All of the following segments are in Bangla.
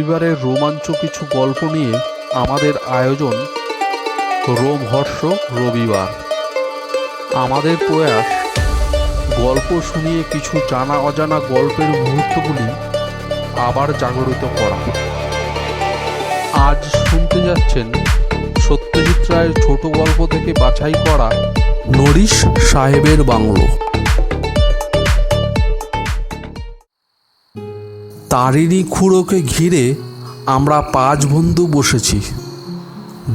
রবিবারের রোমাঞ্চ কিছু গল্প নিয়ে আমাদের আয়োজন রোমহর্ষ রবিবার। আমাদের প্রয়াস গল্প শুনিয়ে কিছু জানা অজানা গল্পের মুহূর্তগুলি আবার জাগরিত করা। আজ শুনতে যাচ্ছেন সত্যজিৎ রায়ের ছোট গল্প থেকে বাছাই করা নরিশ সাহেবের বাংলো। তারিণী খুড়োকে ঘিরে আমরা 5 বন্ধু বসেছি।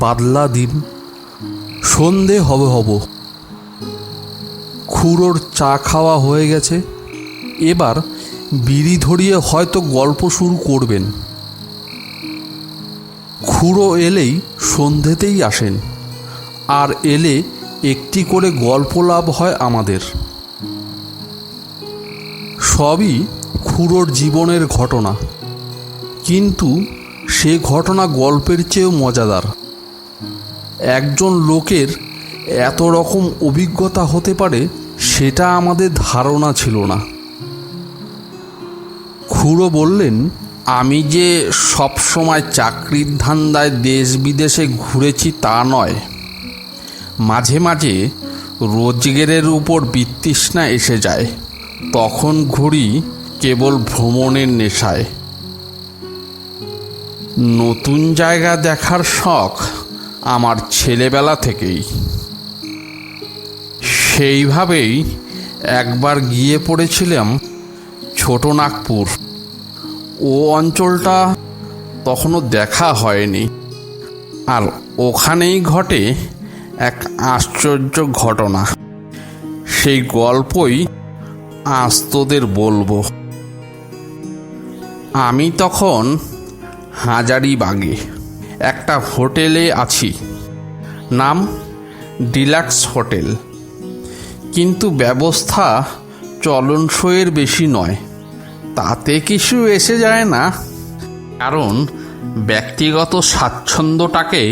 বাদলা দিন, সন্ধে হব। খুড়োর চা খাওয়া হয়ে গেছে, এবার বিড়ি ধরিয়ে হয়তো গল্প শুরু করবেন। খুড়ো এলেই সন্ধেতেই আসেন, আর এলে একটি করে গল্প লাভ হয় আমাদের। সবই খুড়োর জীবনের ঘটনা, কিন্তু সে ঘটনা গল্পের চেয়েও মজাদার। একজন লোকের এত রকম অভিজ্ঞতা হতে পারে সেটা আমাদের ধারণা ছিল না। খুড়ো বললেন, আমি যে সব সময় চাকরির ধান্দায় দেশ বিদেশে ঘুরেছি তা নয়, মাঝে মাঝে রোজগারের উপর বিতৃষ্ণা এসে যায়, তখন ঘুরি কেবল ভ্রমণের নেশায়। নতুন জায়গা দেখার শখ আমার ছেলেবেলা থেকেই। সেইভাবেই একবার গিয়ে পড়েছিলাম ছোটনাগপুর। ও অঞ্চলটা তখনও দেখা হয়নি, আর ওখানেই ঘটে এক আশ্চর্য ঘটনা। সেই গল্পই আজ তোদের বলবো। আমি তখন হাজারিবাগে একটা হোটেলে আছি, নাম ডিলাক্স হোটেল, কিন্তু ব্যবস্থা চলনসইয়ের বেশি নয়। তাতে কিছু এসে যায় না, কারণ ব্যক্তিগত স্বাচ্ছন্দ্যটাকে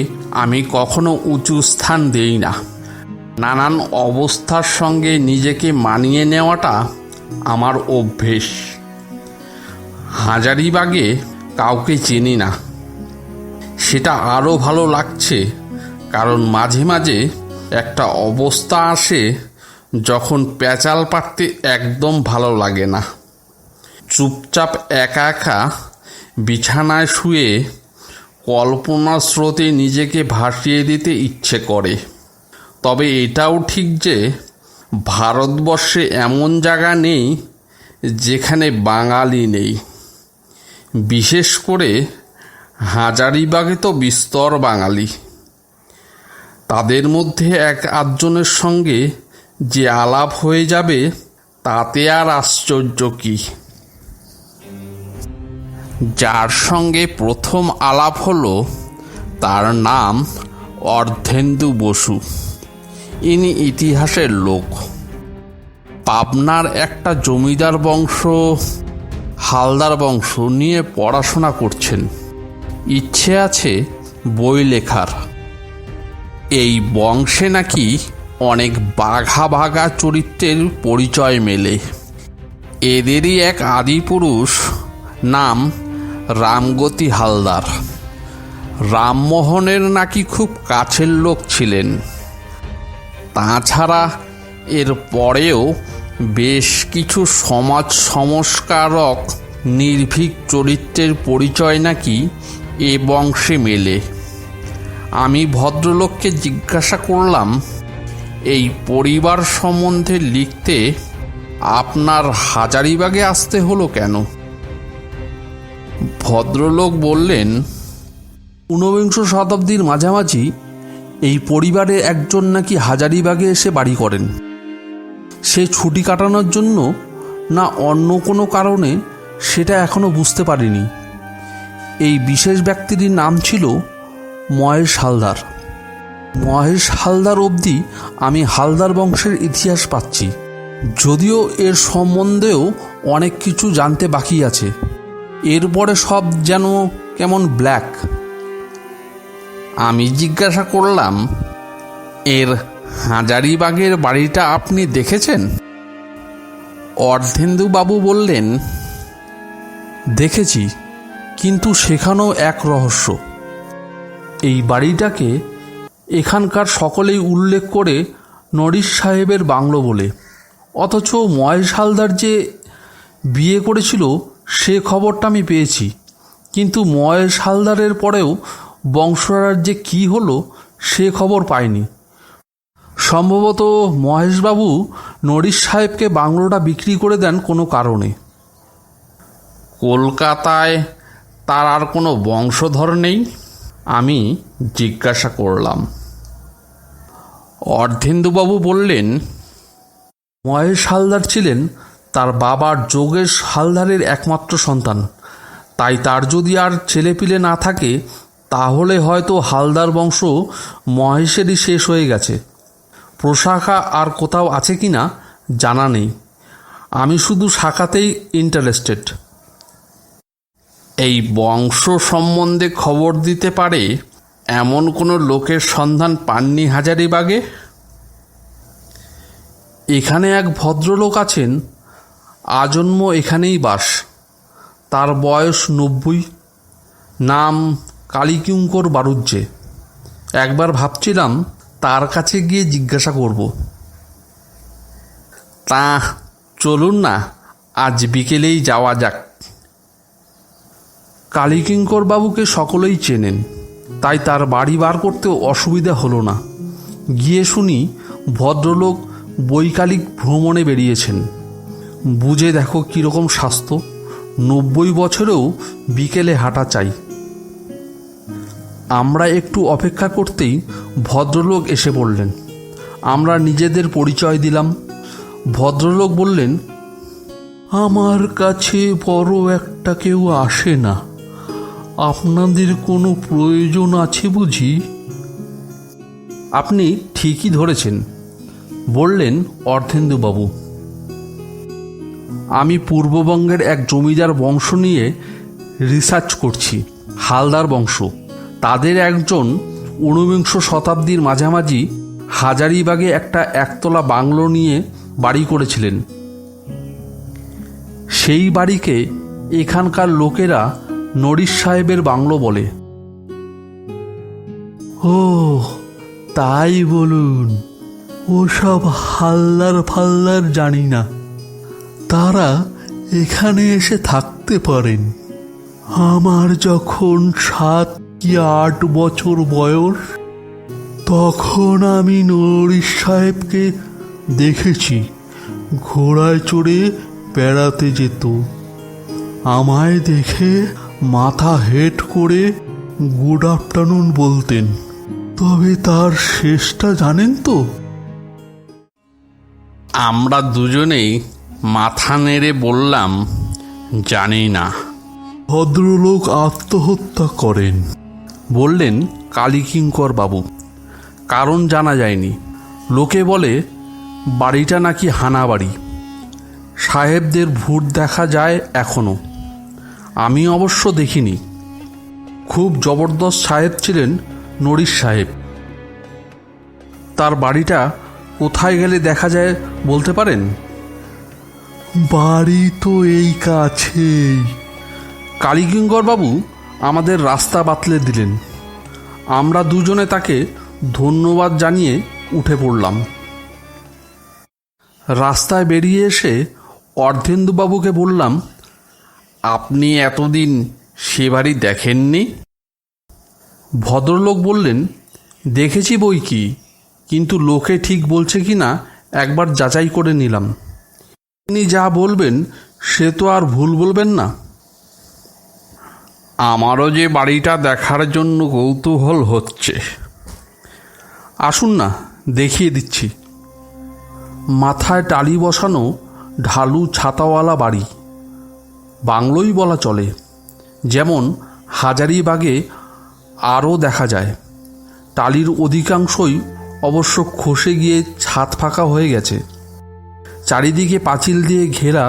আমি কখনো উঁচু স্থান দেই না। নানান অবস্থার সঙ্গে নিজেকে মানিয়ে নেওয়াটা আমার অভ্যেস। হাজারিবাগে কাউকে চিনি না, সেটা আরও ভালো লাগছে, কারণ মাঝে মাঝে একটা অবস্থা আসে যখন প্যাচাল পাড়তে একদম ভালো লাগে না। চুপচাপ একা একা বিছানায় শুয়ে কল্পনা স্রোতে নিজেকে ভাসিয়ে দিতে ইচ্ছে করে। তবে এটাও ঠিক যে ভারতবর্ষে এমন জায়গা নেই যেখানে বাঙালি নেই। বিশেষ করে হাজারিবাগে তো বিস্তর বাঙালি। তাদের মধ্যে এক আধজনের সঙ্গে যে আলাপ হয়ে যাবে তাতে আর আশ্চর্য কি। যার সঙ্গে প্রথম আলাপ হলো তার নাম অর্ধেন্দু বসু। ইনি ইতিহাসের লোক। পাবনার একটা জমিদার বংশ, হালদার বংশ নিয়ে পড়াশোনা করছেন। ইচ্ছে আছে বই লেখার। এই বংশে নাকি অনেক বাঘা বাঘা চরিত্রের পরিচয় মেলে। এদেরই এক আদিপুরুষ নাম রামগতি হালদার। রামমোহনের নাকি খুব কাছের লোক ছিলেন। তাছাড়া এর পরেও বেশ কিছু সমাজ সংস্কারক নির্ভীক চরিত্রের পরিচয় নাকি এ বংশে মেলে। আমি ভদ্রলোককে জিজ্ঞাসা করলাম, এই পরিবার সম্বন্ধে লিখতে আপনার হাজারিবাগে আসতে হলো কেন? ভদ্রলোক বললেন, 19বিংশ শতাব্দীর মাঝামাঝি এই পরিবারে একজন নাকি হাজারিবাগে এসে বাড়ি করেন। সে ছুটি কাটানোর জন্য না অন্য কোনো কারণে সেটা এখনো বুঝতে পারিনি। এই বিশেষ ব্যক্তিটির নাম ছিল মহেশ হালদার। মহেশ হালদার অবধি আমি হালদার বংশের ইতিহাস পাচ্ছি, যদিও এর সম্বন্ধেও অনেক কিছু জানতে বাকি আছে। এরপরে সব যেন কেমন ব্ল্যাক। আমি জিজ্ঞাসা করলাম, এর হাজারিবাগের বাড়িটা আপনি দেখেছেন? অর্ধেন্দুবাবু বললেন, দেখেছি, কিন্তু সেখানেও এক রহস্য। এই বাড়িটাকে এখানকার সকলেই উল্লেখ করে নরিশ সাহেবের বাংলো বলে, অথচ মহেশ হালদার যে বিয়ে করেছিল সে খবরটা আমি পেয়েছি, কিন্তু মহেশ হালদারের পরেও বংশরাজ্যে কী হলো সে খবর পাইনি। সম্ভবত মহেশবাবু নরিশ সাহেবকে বাংলোটা বিক্রি করে দেন কোনো কারণে। কলকাতায় তার আর কোনো বংশধর নেই? আমি জিজ্ঞাসা করলাম। অর্ধেন্দুবাবু বললেন, মহেশ হালদার ছিলেন তার বাবার যোগেশ হালদারের একমাত্র সন্তান, তাই তার যদি আর ছেলেপিলে না থাকে তাহলে হয়তো হালদার বংশ মহেশেরই শেষ হয়ে গেছে। প্রশাখা আর কোথাও আছে কি না জানা নেই, আমি শুধু শাখাতেই ইন্টারেস্টেড। এই বংশ সম্বন্ধে খবর দিতে পারে এমন কোনো লোকের সন্ধান পাননি হাজারিবাগে? এখানে এক ভদ্রলোক আছেন, আজন্ম এখানেই বাস। তার বয়স 90, নাম কালীকিঙ্কর বাড়ুজ্যে। একবার ভাবছিলাম তার কাছে গিয়ে জিজ্ঞাসা করব। তা চলুন না, আজ বিকেলেই যাওয়া যাক। কালীকিঙ্কর বাবুকে সকলেই চেনেন, তাই তার বাড়ি বার করতেও অসুবিধা হলো না। গিয়ে শুনি ভদ্রলোক বৈকালিক ভ্রমণে বেরিয়েছেন। বুঝে দেখো কীরকম স্বাস্থ্য, 90 বছরেও বিকেলে হাঁটা চাই। আমরা একটু অপেক্ষা করতেই ভদ্রলোক এসে পড়লেন। আমরা নিজেদের পরিচয় দিলাম। ভদ্রলোক বললেন, আমার কাছে বড় একটা কেউ আসে না, আপনাদের কোনো প্রয়োজন আছে বুঝি? আপনি ঠিকই ধরেছেন, বললেন অর্ধেন্দুবাবু। আমি পূর্ববঙ্গের এক জমিদার বংশ নিয়ে রিসার্চ করছি, হালদার বংশ। তাদের একজন ঊনবিংশ শতাব্দীর মাঝামাঝি হাজারিবাগে একটা একতলা বাংলো নিয়ে বাড়ি করেছিলেন। সেই বাড়িকে এখানকার লোকেরা নরিশ সাহেবের বাংলো বলে। ও তাই বলুন, ওসব হালদার ফালদার জানি না, তারা এখানে এসে থাকতে পারেন। আমার যখন 7 কি 8 বছর বয়স, তখন আমি নরিশ সাহেবকে দেখেছি ঘোড়ায় চড়ে বেড়াতে যেত। আমায় দেখে মাথা হেট করে গুড আফটারনুন বলতেন। তবে তার শেষটা জানেন তো? আমরা দুজনেই মাথা নেড়ে বললাম, জানি না। ভদ্রলোক আত্মহত্যা করেন, বললেন কালীকিঙ্কর বাবু। কারণ জানা যায়নি। লোকে বলে বাড়িটা নাকি হানা বাড়ি। সাহেবদের ভূত দেখা যায় এখনো। আমি অবশ্য দেখিনি। খুব জবরদস্ত সাহেব ছিলেন নরিশ সাহেব। তার বাড়িটা কোথায় গেলে দেখা যায় বলতে পারেন? বাড়ি তো এই কাছেই। কালীকিঙ্কর বাবু আমাদের রাস্তা বাতলে দিলেন। আমরা দুজনে তাকে ধন্যবাদ জানিয়ে উঠে পড়লাম। রাস্তায় বেরিয়ে এসে অর্ধেন্দুবাবুকে বললাম, আপনি এতদিন সে বাড়ি দেখেননি? ভদ্রলোক বললেন, দেখেছি বই কি, কিন্তু লোকে ঠিক বলছে কি না একবার যাচাই করে নিলাম। তিনি যা বলবেন সে তো আর ভুল বলবেন না। আমারও যে বাড়িটা দেখার জন্য কৌতূহল হচ্ছে। আসুন না, দেখিয়ে দিচ্ছি। মাথায় টালি বসানো ঢালু ছাতাওয়ালা বাড়ি, বাংলোই বলা চলে। যেমন হাজারিবাগে আরও দেখা যায়। টালির অধিকাংশই অবশ্য খসে গিয়ে ছাদ ফাঁকা হয়ে গেছে। চারিদিকে পাঁচিল দিয়ে ঘেরা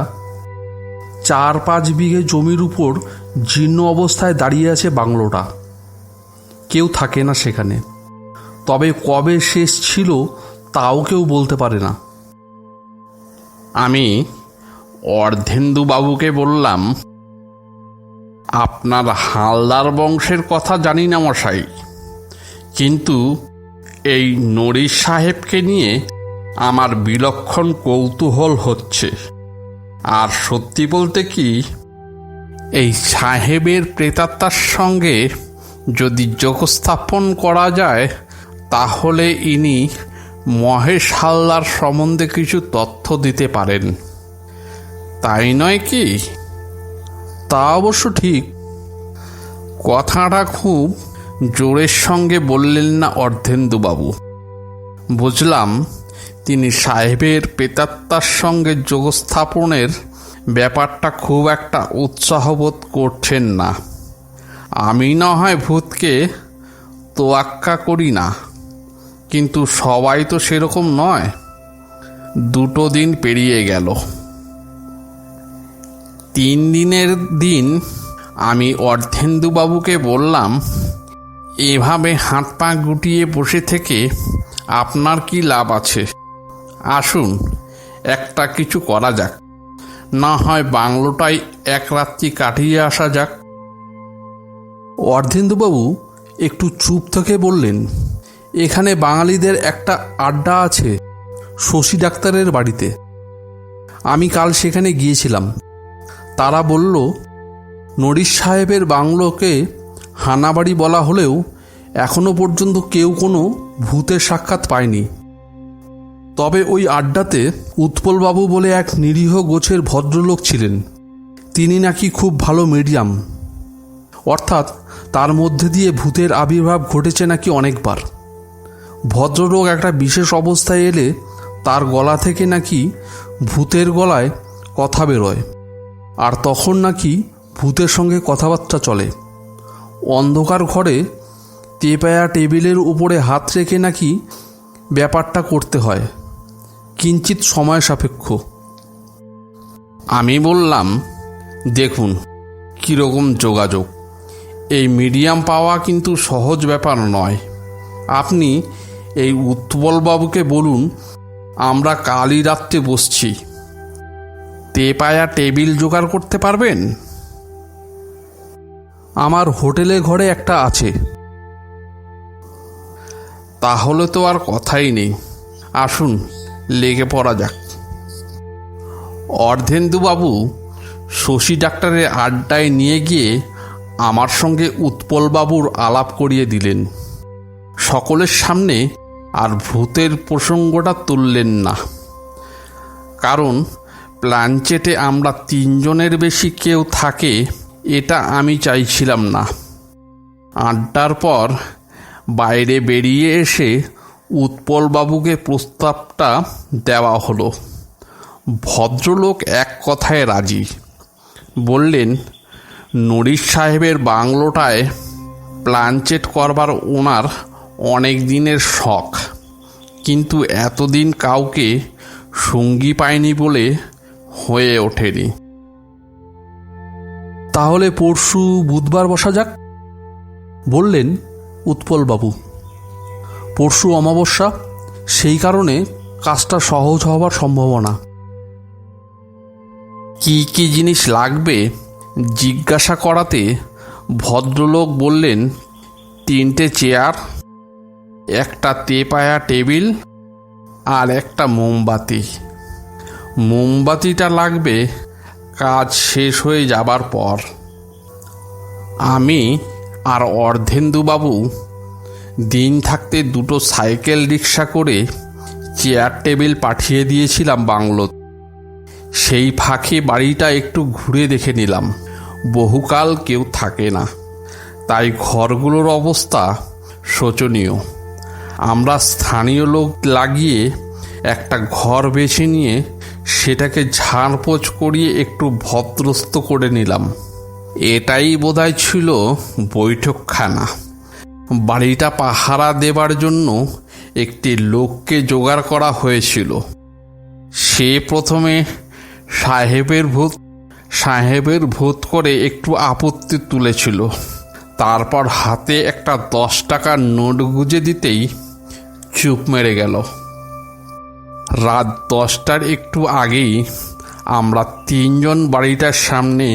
4-5 বিঘে জমির উপর জীর্ণ অবস্থায় দাঁড়িয়ে আছে বাংলোটা। কেউ থাকে না সেখানে, তবে কবে শেষ ছিল তাও কেউ বলতে পারে না। আমি অর্ধেন্দুবাবুকে বললাম, আপনার হালদার বংশের কথা জানি না মশাই, কিন্তু এই নরিশ সাহেবকে নিয়ে আমার বিলক্ষণ কৌতূহল হচ্ছে। আর সত্যি বলতে কি, এই সাহেবের প্রেতাত্মার সঙ্গে যদি যোগস্থাপন করা যায়, তাহলে ইনি মহেশ হালদার সম্বন্ধে কিছু তথ্য দিতে পারেন, তাই নয় কি? তা অবশ্য ঠিক। কথাটা খুব জোরের সঙ্গে বললেন না অর্ধেন্দুবাবু। বুঝলাম তিনি সাহেবের প্রেতাত্মার সঙ্গে যোগস্থাপনের ব্যাপারটা খুব একটা উৎসাহবোধ করছেন না। আমি না হয় ভূতকে তোয়াক্কা করি না, কিন্তু সবাই তো সেরকম নয়। 2 দিন পেরিয়ে গেল। 3 দিনের দিন আমি অর্ধেন্দুবাবুকে বললাম, এভাবে হাত পা গুটিয়ে বসে থেকে আপনার কি লাভ আছে? আসুন, একটা কিছু করা যাক, না হয় বাংলোটাই এক রাত্রি কাটিয়ে আসা যাক। অর্ধেন্দুবাবু একটু চুপ থেকে বললেন, এখানে বাঙালিদের একটা আড্ডা আছে শশী ডাক্তারের বাড়িতে। আমি কাল সেখানে গিয়েছিলাম। তারা বলল, নরিশ সাহেবের বাংলোকে হানাবাড়ি বলা হলেও এখনো পর্যন্ত কেউ কোনো ভূতের সাক্ষাৎ পায়নি। তবে ওই আড্ডাতে উৎপলবাবু বলে এক নিরীহ গোছের ভদ্রলোক ছিলেন। তিনি নাকি খুব ভালো মিডিয়াম, অর্থাৎ তার মধ্যে দিয়ে ভূতের আবির্ভাব ঘটেছে নাকি অনেকবার। ভদ্রলোক একটা বিশেষ অবস্থায় এলে তার গলা থেকে নাকি ভূতের গলায় কথা বেরোয়, আর তখন নাকি ভূতের সঙ্গে কথাবার্তা চলে। অন্ধকার ঘরে তেপায়া টেবিলের উপরে হাত রেখে নাকি ব্যাপারটা করতে হয়, কিঞ্চিত সময় সাপেক্ষ। আমি বললাম, দেখুন কীরকম যোগাযোগ। এই মিডিয়াম পাওয়া কিন্তু সহজ ব্যাপার নয়। আপনি এই উৎপলবাবুকে বলুন, আমরা কালই রাত্রে বসছি। তেপায়া টেবিল জোগাড় করতে পারবেন? আমার হোটেলে ঘরে একটা আছে। তাহলে তো আর কথাই নেই, আসুন লেগে পড়া যাক। অর্ধেন্দুবাবু শশী ডাক্তারের আড্ডায় নিয়ে গিয়ে আমার সঙ্গে উৎপলবাবুর আলাপ করিয়ে দিলেন। সকলের সামনে আর ভূতের প্রসঙ্গটা তুললেন না, কারণ প্ল্যানচেটে আমরা 3 জনের বেশি কেউ থাকে এটা আমি চাইছিলাম না। আড্ডার পর বাইরে বেরিয়ে এসে উৎপলবাবুকে প্রস্তাবটা দেওয়া হলো। ভদ্রলোক এক কথায় রাজি। বললেন, নরিশ সাহেবের বাংলোটায় প্ল্যানচেট করবার ওনার অনেক দিনের শখ, কিন্তু এতদিন কাউকে সঙ্গী পায়নি বলে হয়ে ওঠেনি। তাহলে পরশু বুধবার বসা যাক, বললেন উৎপলবাবু। পরশু অমাবস্যা, সেই কারণে কাজটা সহজ হবার সম্ভাবনা। কি কি জিনিস লাগবে জিজ্ঞাসা করাতে ভদ্রলোক বললেন, 3টে চেয়ার, একটা তেপায়া টেবিল আর একটা মোমবাতি। মোমবাতিটা লাগবে কাজ শেষ হয়ে যাবার পর। আমি আর অর্ধেন্দুবাবু দিন থাকতে 2টো সাইকেল রিক্সা করে চেয়ার টেবিল পাঠিয়ে দিয়েছিলাম বাংলো। সেই ফাঁকে বাড়িটা একটু ঘুরে দেখে নিলাম। বহুকাল কেউ থাকে না, তাই ঘরগুলোর অবস্থা শোচনীয়। আমরা স্থানীয় লোক লাগিয়ে একটা ঘর বেছে নিয়ে সেটাকে ঝাড়পোছ করিয়ে একটু ভদ্রস্ত করে নিলাম। এটাই বোধহয় ছিল বৈঠকখানা। বাড়িটা পাহারা দেবার জন্য একটি লোককে জোগাড় করা হয়েছিল। সে প্রথমে সাহেবের ভূত করে একটু আপত্তি তুলেছিল, তারপর হাতে একটা 10 টাকার নোট গুঁজে দিতেই চুপ মেরে গেল। রাত 10টার একটু আগেই আমরা 3 জন বাড়িটার সামনে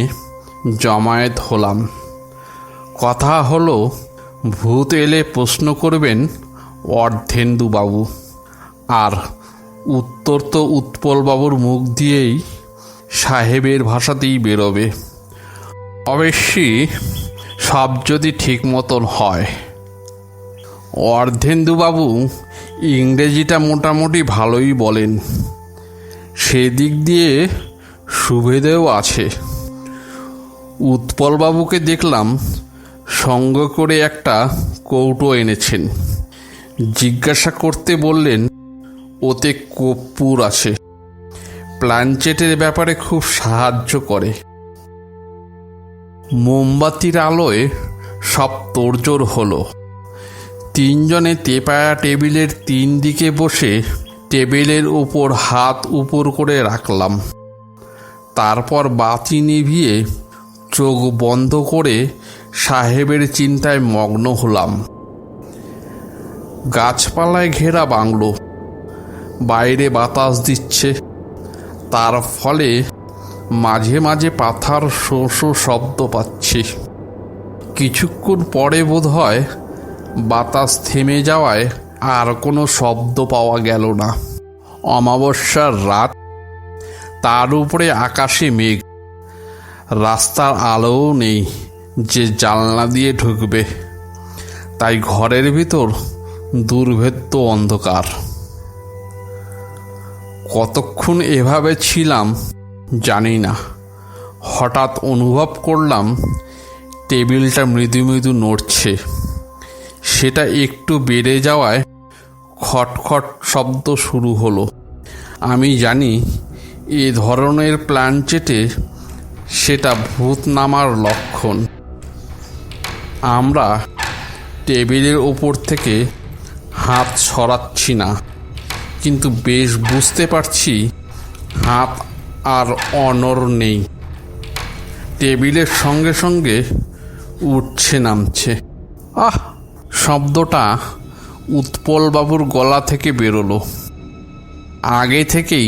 জমায়েত হলাম। কথা হলো, ভূত এলে প্রশ্ন করবেন অর্ধেন্দুবাবু, আর উত্তর তো উৎপলবাবুর মুখ দিয়েই সাহেবের ভাষাতেই বেরোবে। অবশ্যই সব যদি ঠিক মতন হয়। অর্ধেন্দুবাবু ইংরেজিটা মোটামুটি ভালোই বলেন, সেদিক দিয়ে সুবিধেও আছে। উৎপলবাবুকে দেখলাম সঙ্গ করে একটা কৌটো এনেছেন। জিজ্ঞাসা করতে বললেন ওতে কর্পূর আছে, প্ল্যানচেটের ব্যাপারে খুব সাহায্য করে। মোমবাতির আলোয় সব তোড়জোড় হলো। তিনজনে তেপায়া টেবিলের তিন দিকে বসে টেবিলের উপর হাত উপর করে রাখলাম। তারপর বাতি নিভিয়ে চোখ বন্ধ করে সাহেবের চিন্তায় মগ্ন হলাম। গাছপালায় ঘেরা বাংলো, বাইরে বাতাস দিচ্ছে, তার ফলে মাঝে মাঝে পাথার শো শো শব্দ পাচ্ছি। কিছুক্ষণ পরে বোধহয় বাতাস থেমে যাওয়ায় আর কোনো শব্দ পাওয়া গেল না। অমাবস্যার রাত, তার উপরে আকাশে মেঘ, রাস্তার আলোও নেই যে জানলা দিয়ে ঢুকবে, তাই ঘরের ভিতর দুর্ভেদ্য অন্ধকার। কতক্ষণ এভাবে ছিলাম জানি না। হঠাৎ অনুভব করলাম টেবিলটা মৃদু মৃদু নড়ছে। সেটা একটু বেড়ে যাওয়ায় খটখট শব্দ শুরু হলো। আমি জানি এ ধরনের প্ল্যানচেটে সেটা ভূত নামার লক্ষণ। আমরা টেবিলের ওপর থেকে হাত সরাচ্ছি না, কিন্তু বেশ বুঝতে পারছি হাত আর অনড় নেই। টেবিলের সঙ্গে সঙ্গে উঠছে নামছে। আহ! শব্দটা উৎপলবাবুর গলা থেকে বেরোলো। আগে থেকেই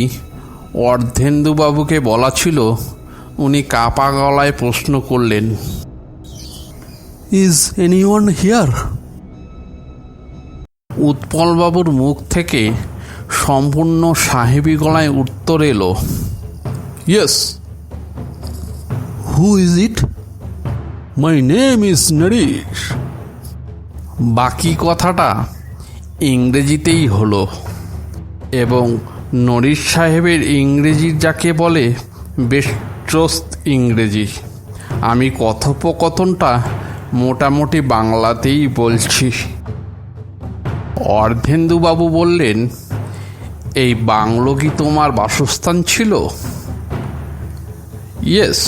অর্ধেন্দুবাবুকে বলা ছিল। উনি কাপা গলায় প্রশ্ন করলেন, ইজ এনিওয়ান হিয়ার? উৎপলবাবুর মুখ থেকে সম্পূর্ণ সাহেবী গলায় উত্তর এলো, yes. Who is it? My name is Naresh. বাকি কথাটা ইংরেজিতেই হলো, এবং নরিশ সাহেবের ইংরেজি যাকে বলে বেশ চোস্ত ইংরেজি। আমি কথোপকথনটা মোটামুটি বাংলাতেই বলছি। অর্ধেন্দুবাবু বললেন, এই বাংলো কি তোমার বাসস্থান ছিল? ইয়েস।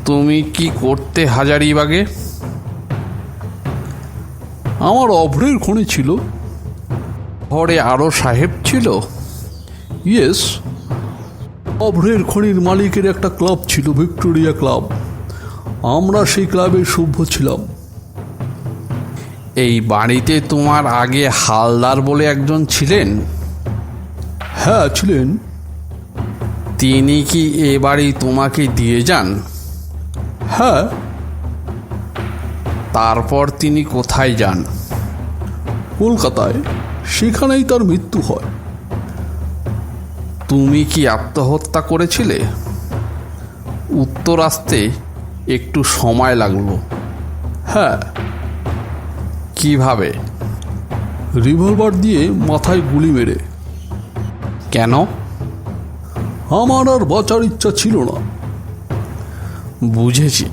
তুমি কি করতে হাজারিবাগে? আমার অভ্রের খনি ছিল। ঘরে আরও সাহেব ছিল? ইয়েস। অভ্রের খনির মালিকের একটা ক্লাব ছিল, ভিক্টোরিয়া ক্লাব। আমরা সেই ক্লাবের সভ্য ছিলাম। এই বাড়িতে তোমার আগে হালদার বলে একজন ছিলেন? হ্যাঁ, ছিলেন। তিনি কি এ বাড়ি তোমাকে দিয়ে যান? হ্যাঁ। তারপর তিনি কোথায় যান? কলকাতায়। সেখানেই তার মৃত্যু হয়। তুমি কি আত্মহত্যা করেছিলে? উত্তর আসতে একটু সময় লাগলো। হ্যাঁ। কিভাবে? রিভলভার দিয়ে মাথায় গুলি মেরে। কেন? আমার আর বাঁচার ইচ্ছা ছিল না। বুঝেছি,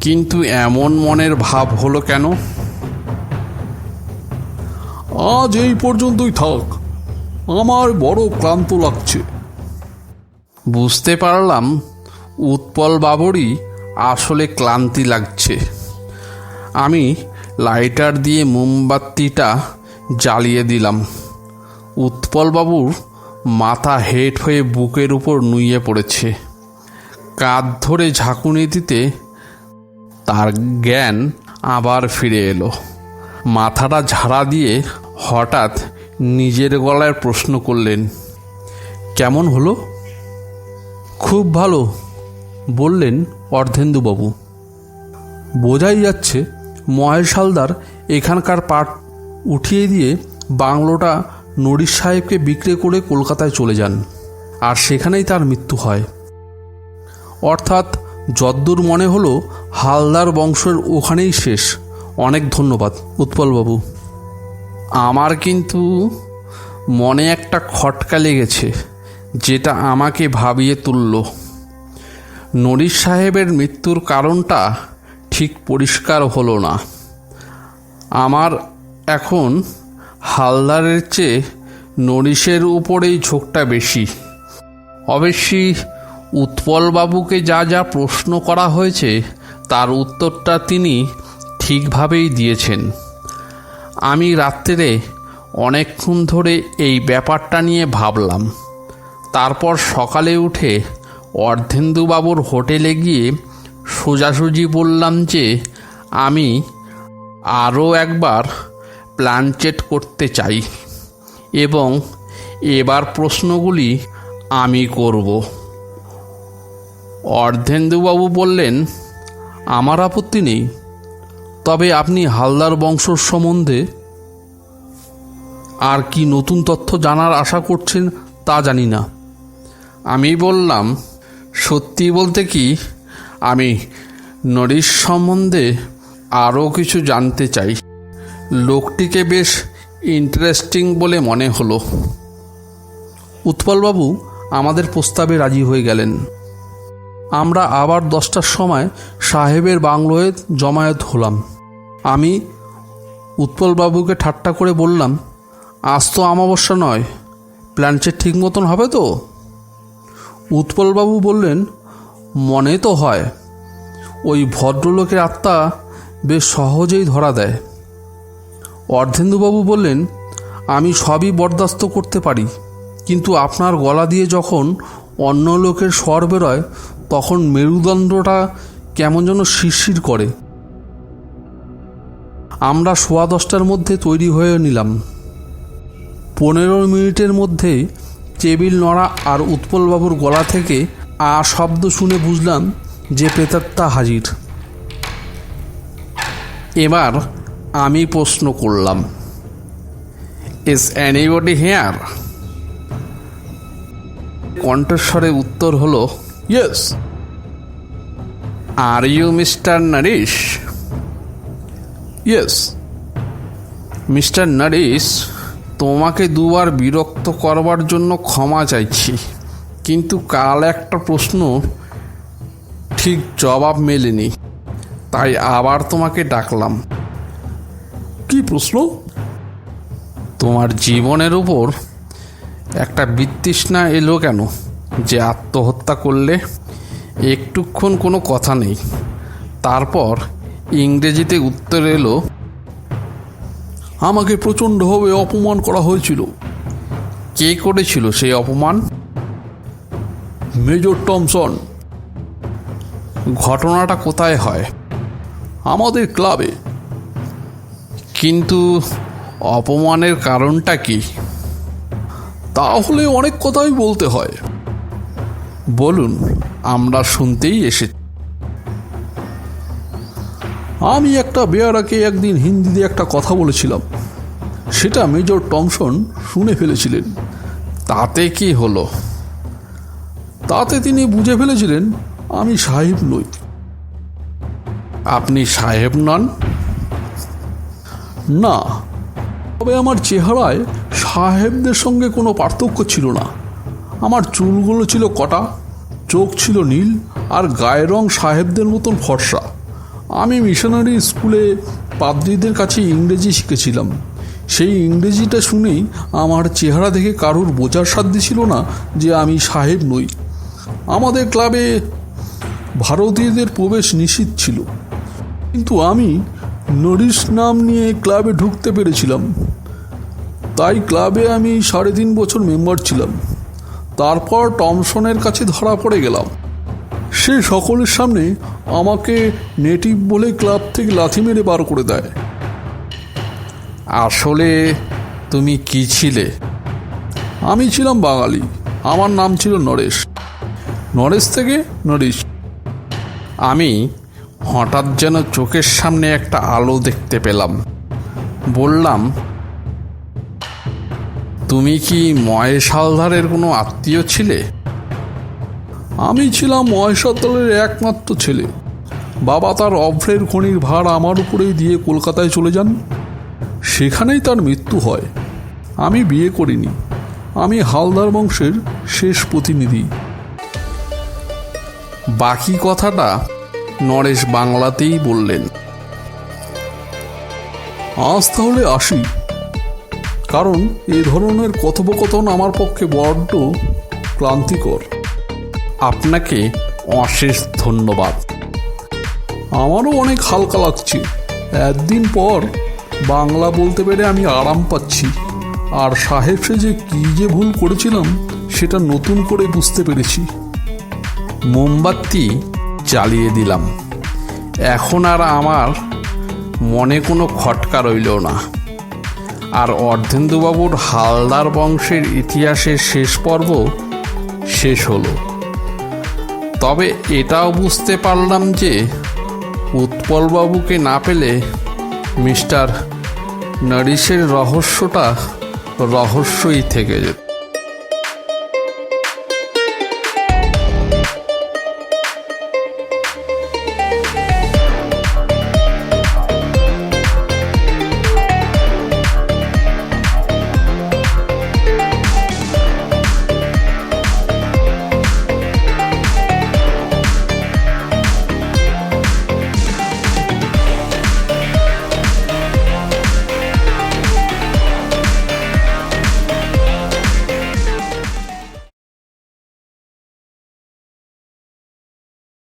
কিন্তু এমন মনের ভাব হলো কেন? আজ এই পর্যন্তই থাক, আমার বড় ক্লান্ত লাগছে। বুঝতে পারলাম উৎপল বাবুরই আসলে ক্লান্তি লাগছে। আমি লাইটার দিয়ে মোমবাতিটা জ্বালিয়ে দিলাম। উৎপলবাবুর মাথা হেঁট হয়ে বুকের উপর নুইয়ে পড়েছে। কাঁধ ধরে ঝাঁকুনি দিতে তার জ্ঞান আবার ফিরে এলো। মাথাটা ঝাড়া দিয়ে হঠাৎ নিজের গলায় প্রশ্ন করলেন, কেমন হলো? খুব ভালো বললেন অর্ধেন্দুবাবু। বোঝাই যাচ্ছে মহেশ হালদার এখানকার পাট উঠিয়ে দিয়ে বাংলোটা নরিশ সাহেবকে বিক্রি করে কলকাতায় চলে যান, আর সেখানেই তার মৃত্যু হয়। অর্থাৎ যদ্দূর মনে হলো হালদার বংশের ওখানেই শেষ। অনেক ধন্যবাদ উৎপলবাবু। আমার কিন্তু মনে একটা খটকা লেগেছে, যেটা আমাকে ভাবিয়ে তুলল। নরিশ সাহেবের মৃত্যুর কারণটা ঠিক পরিষ্কার হলো না। আমার এখন হালদারের চেয়ে নরিশের উপরেই ঝোঁকটা বেশি। অবশ্যই উৎপলবাবুকে যা যা প্রশ্ন করা হয়েছে তার উত্তরটা তিনি ঠিকভাবেই দিয়েছেন। আমি রাত্রে অনেকক্ষণ ধরে এই ব্যাপারটা নিয়ে ভাবলাম। তারপর সকালে উঠে অর্ধেন্দুবাবুর হোটেলে গিয়ে সোজাসুজি বললাম যে আমি আরও একবার প্ল্যানচেট করতে চাই এবং এবার প্রশ্নগুলি আমি করব। অর্ধেন্দুবাবু বললেন, আমার আপত্তি নেই, তবে আপনি হালদার বংশ সম্বন্ধে আর কি নতুন তথ্য জানার আশা করছেন তা জানি না। আমি বললাম, সত্যি বলতে কি, আমি নরিশ সম্বন্ধে আরও কিছু জানতে চাই। লোকটিকে বেশ ইন্টারেস্টিং বলে মনে হলো। উৎপলবাবু আমাদের প্রস্তাবে রাজি হয়ে গেলেন। আমরা আবার 10টার সময় সাহেবের বাংলোয় জমায়েত হলাম। আমি উৎপলবাবুকে ঠাট্টা করে বললাম, আজ তো অমাবস্যা নয়, প্ল্যানচেট ঠিক মতন হবে তো? উৎপলবাবু বললেন, মনে তো হয়। ওই ভদ্রলোকের আত্মা বেশ সহজেই ধরা দেয়। অর্ধেন্দুবাবু বললেন, আমি সবই বরদাস্ত করতে পারি, কিন্তু আপনার গলা দিয়ে যখন অন্য লোকের স্বর বেরোয় তখন মেরুদণ্ডটা কেমন যেন শিরশির করে। আমরা 10:15 মধ্যে তৈরি হয়ে নিলাম। 15 মিনিটের মধ্যেই টেবিল নড়া আর উৎপলবাবুর গলা থেকে শব্দ শুনে বুঝলাম যে প্রেতাত্মা হাজির। এবার আমি প্রশ্ন করলাম, ইজ এনিবডি হিয়ার? কণ্ঠস্বরে উত্তর হলো, yes. Are you mister Norris? Yes. Mister Norris, তোমাকে দুবার বিরক্ত করবার জন্য ক্ষমা চাইছি, কিন্তু কাল একটা প্রশ্ন ঠিক জবাব মেলেনি, তাই আবার তোমাকে ডাকলাম। কি প্রশ্ন? তোমার জীবনের উপর একটা বিতৃষ্ণা এলো কেন যে আত্মহত্যা করলে? একটুক্ষণ কোনো কথা নেই। তারপর ইংরেজিতে উত্তর এলো, আমাকে প্রচণ্ডভাবে অপমান করা হয়েছিল। কে করেছিল সেই অপমান? Major Thomson. ঘটনাটা কোথায় হয়? আমাদের ক্লাবে। কিন্তু অপমানের কারণটা কি? তাহলে অনেক কথাই বলতে হয়। বলুন, আমরা শুনতেই এসেছি। আমি একটা বেয়ারাকে একদিন হিন্দিতে একটা কথা বলেছিলাম, সেটা মেজর টমসন শুনে ফেলেছিলেন। তাতে কি হলো? তাতে তিনি বুঝে ফেলেছিলেন আমি সাহেব নই। আপনি সাহেব নন? না, তবে আমার চেহারায় সাহেবদের সঙ্গে কোনো পার্থক্য ছিল না। আমার চুলগুলো ছিল কটা, চোখ ছিল নীল, আর গায়ের রং সাহেবদের মতন ফর্সা। আমি মিশনারি স্কুলে পাদ্রীদের কাছে ইংরেজি শিখেছিলাম। সেই ইংরেজিটা শুনেই আমার চেহারা দেখে কারোর বোঝার সাধ্য ছিল না যে আমি সাহেব নই। আমাদের ক্লাবে ভারতীয়দের প্রবেশ নিষিদ্ধ ছিল, কিন্তু আমি নরিশ নাম নিয়ে ক্লাবে ঢুকতে পেরেছিলাম। তাই ক্লাবে আমি 3.5 বছর মেম্বার ছিলাম। তারপর টমসনের কাছে ধরা পড়ে গেলাম। সে সকলের সামনে আমাকে নেটিভ বলে ক্লাব থেকে লাথি মেরে বার করে দেয়। আসলে তুমি কি ছিলে? আমি ছিলাম বাঙালি, আমার নাম ছিল নরেশ। নরেশ থেকে নরিশ। আমি হঠাৎ যেন চোখের সামনে একটা আলো দেখতে পেলাম। বললাম, তুমি কি মহেশ হালদারের কোনো আত্মীয় ছিলে? আমি ছিলাম মহেশ হালদারের একমাত্র ছেলে। বাবা তার অভ্রের খনির ভার আমার উপরেই দিয়ে কলকাতায় চলে যান। সেখানেই তার মৃত্যু হয়। আমি বিয়ে করিনি। আমি হালদার বংশের শেষ প্রতিনিধি। বাকি কথাটা নরেশ বাংলাতেই বললেন। আজ তাহলে আসি, কারণ এই ধরনের কথোপকথন আমার পক্ষে বড্ড ক্লান্তিকর। আপনাকে অশেষ ধন্যবাদ। আমারও অনেক হালকা লাগছে। একদিন পর বাংলা বলতে পেরে আমি আরাম পাচ্ছি। আর সাহেব সেজে কী যে ভুল করেছিলাম সেটা নতুন করে বুঝতে পেরেছি। মোমবাতি জ্বালিয়ে দিলাম। এখন আর আমার মনে কোনো খটকা রইল না। আর অর্ধেন্দুবাবুর হালদার বংশের ইতিহাসের শেষ পর্ব শেষ হলো। তবে এটাও বুঝতে পারলাম যে উৎপলবাবুকে না পেলে মিস্টার নরিশের রহস্যটা রহস্যই থেকে যেত।